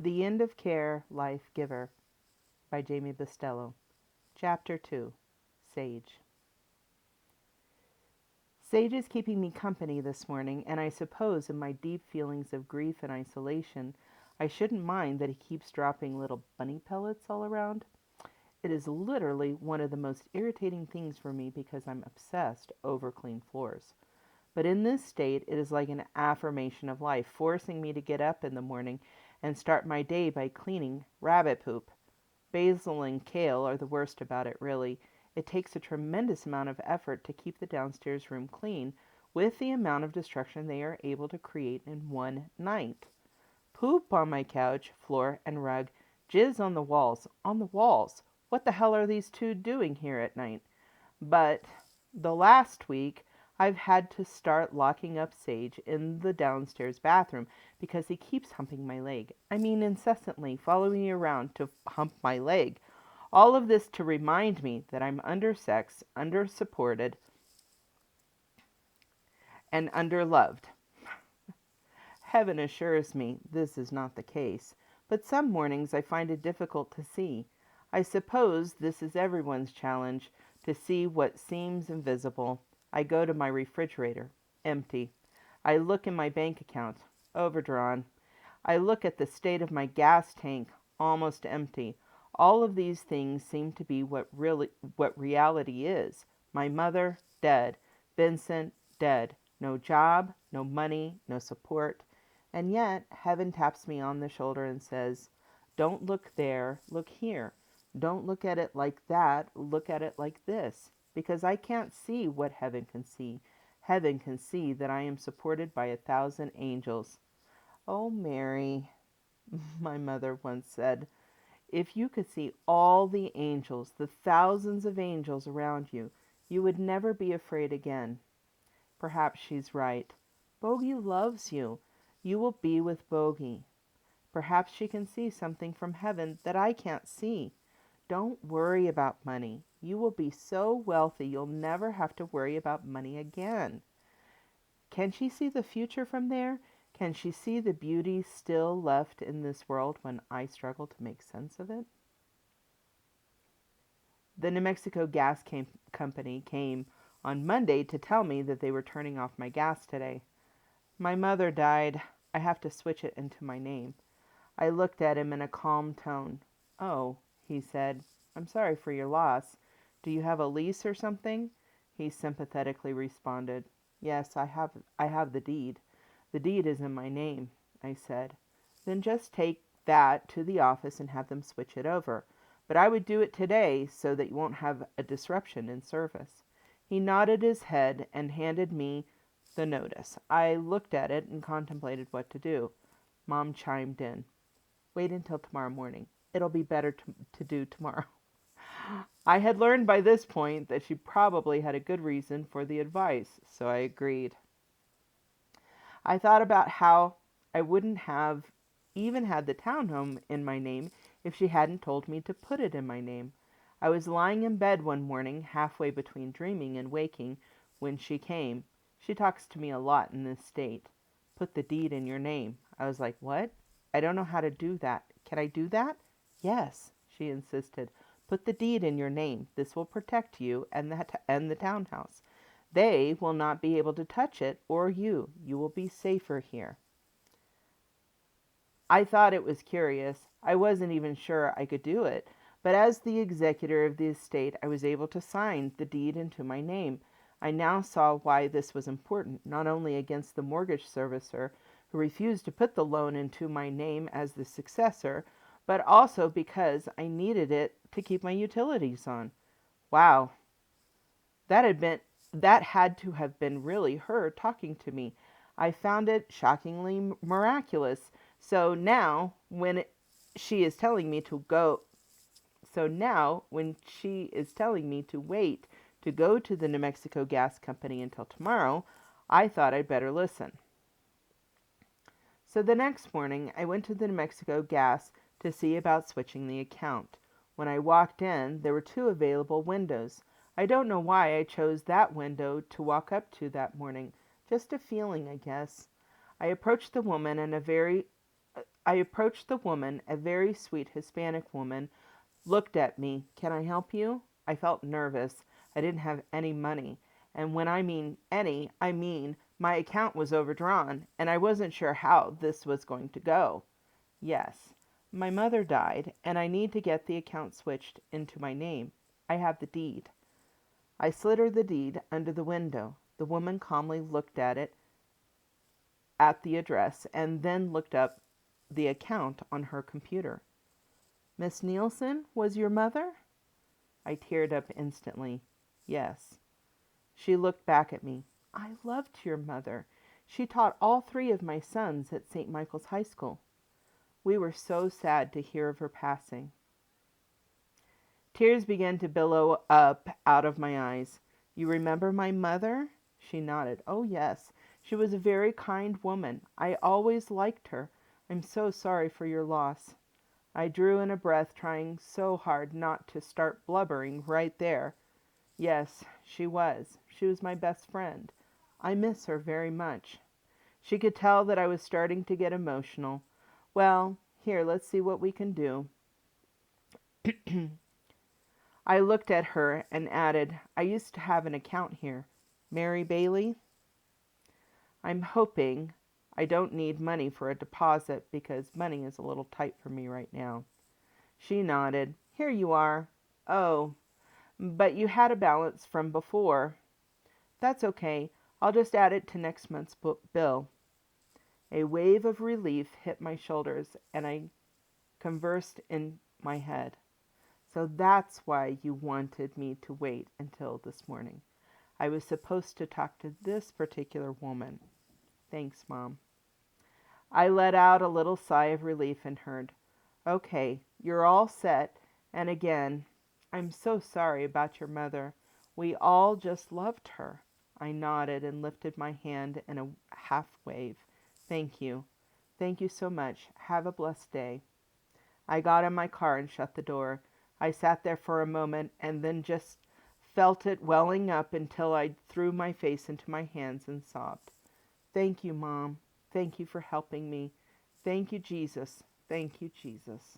The End of Care, Life Giver by Jamie Bastello. Chapter 2. Sage. Sage is keeping me company this morning, and I suppose in my deep feelings of grief and isolation, I shouldn't mind that he keeps dropping little bunny pellets all around. It is literally one of the most irritating things for me because I'm obsessed over clean floors. But in this state, it is like an affirmation of life, forcing me to get up in the morning and start my day by cleaning rabbit poop. Basil and kale are the worst about it, really. It takes a tremendous amount of effort to keep the downstairs room clean with the amount of destruction they are able to create in one night. Poop on my couch, floor, and rug. Jizz on the walls. On the walls! What the hell are these two doing here at night? But the last week, I've had to start locking up Sage in the downstairs bathroom because he keeps humping my leg. I mean, incessantly following me around to hump my leg. All of this to remind me that I'm undersexed, undersupported, and underloved. Heaven assures me this is not the case, but some mornings I find it difficult to see. I suppose this is everyone's challenge, to see what seems invisible. I go to my refrigerator. Empty. I look in my bank account. Overdrawn. I look at the state of my gas tank. Almost empty. All of these things seem to be what reality is. My mother, dead. Vincent, dead. No job, no money, no support. And yet, heaven taps me on the shoulder and says, "Don't look there, look here. Don't look at it like that, look at it like this." Because I can't see what heaven can see. Heaven can see that I am supported by 1,000 angels. "Oh, Mary," my mother once said, "if you could see all the angels, the thousands of angels around you, you would never be afraid again." Perhaps she's right. Bogey loves you. You will be with Bogey. Perhaps she can see something from heaven that I can't see. Don't worry about money. You will be so wealthy you'll never have to worry about money again. Can she see the future from there? Can she see the beauty still left in this world when I struggle to make sense of it? The New Mexico Gas Company came on Monday to tell me that they were turning off my gas today. My mother died. I have to switch it into my name. I looked at him in a calm tone. "Oh," he said, "I'm sorry for your loss. Do you have a lease or something?" He sympathetically responded, "Yes, I have the deed. The deed is in my name," I said. "Then just take that to the office and have them switch it over. But I would do it today so that you won't have a disruption in service." He nodded his head and handed me the notice. I looked at it and contemplated what to do. Mom chimed in. "Wait until tomorrow morning. It'll be better to do tomorrow." I had learned by this point that she probably had a good reason for the advice, so I agreed. I thought about how I wouldn't have even had the townhome in my name if she hadn't told me to put it in my name. I was lying in bed one morning, halfway between dreaming and waking, when she came. She talks to me a lot in this state. "Put the deed in your name." I was like, "What? I don't know how to do that. Can I do that?" "Yes," she insisted. "Put the deed in your name. This will protect you and the townhouse. They will not be able to touch it or you. You will be safer here." I thought it was curious. I wasn't even sure I could do it. But as the executor of the estate, I was able to sign the deed into my name. I now saw why this was important, not only against the mortgage servicer, who refused to put the loan into my name as the successor, but also because I needed it to keep my utilities on. Wow, that had to have been really her talking to me. I found it shockingly miraculous. So now, when she is telling me to go, so now when she is telling me to wait to go to the New Mexico Gas Company until tomorrow, I thought I'd better listen. So the next morning, I went to the New Mexico Gas to see about switching the account. When I walked in, there were 2 available windows. I don't know why I chose that window to walk up to that morning. Just a feeling, I guess. I approached the woman I approached the woman, a very sweet Hispanic woman, looked at me. Can I help you? I felt nervous. I didn't have any money. And when I mean any, I mean my account was overdrawn, and I wasn't sure how this was going to go. Yes, my mother died, and I need to get the account switched into my name. I have the deed. I slid her the deed under the window. The woman calmly looked at the address, and then looked up the account on her computer. Miss Nielsen was your mother? I teared up instantly. Yes. She looked back at me. I loved your mother. She taught all three of my sons at St. Michael's High School. We were so sad to hear of her passing. Tears began to billow up out of my eyes. You remember my mother? She nodded. Oh, yes. She was a very kind woman. I always liked her. I'm so sorry for your loss. I drew in a breath, trying so hard not to start blubbering right there. Yes, she was. She was my best friend. I miss her very much. She could tell that I was starting to get emotional. Well, here, let's see what we can do. I looked at her and added, I used to have an account here. Mary Bailey? I'm hoping I don't need money for a deposit because money is a little tight for me right now. She nodded. Here you are. Oh, but you had a balance from before. That's okay. I'll just add it to next month's bill. A wave of relief hit my shoulders, and I conversed in my head. So that's why you wanted me to wait until this morning. I was supposed to talk to this particular woman. Thanks, Mom. I let out a little sigh of relief and heard, Okay, you're all set. And again, I'm so sorry about your mother. We all just loved her. I nodded and lifted my hand in a half wave. Thank you. Thank you so much. Have a blessed day. I got in my car and shut the door. I sat there for a moment and then just felt it welling up until I threw my face into my hands and sobbed. Thank you, Mom. Thank you for helping me. Thank you, Jesus. Thank you, Jesus.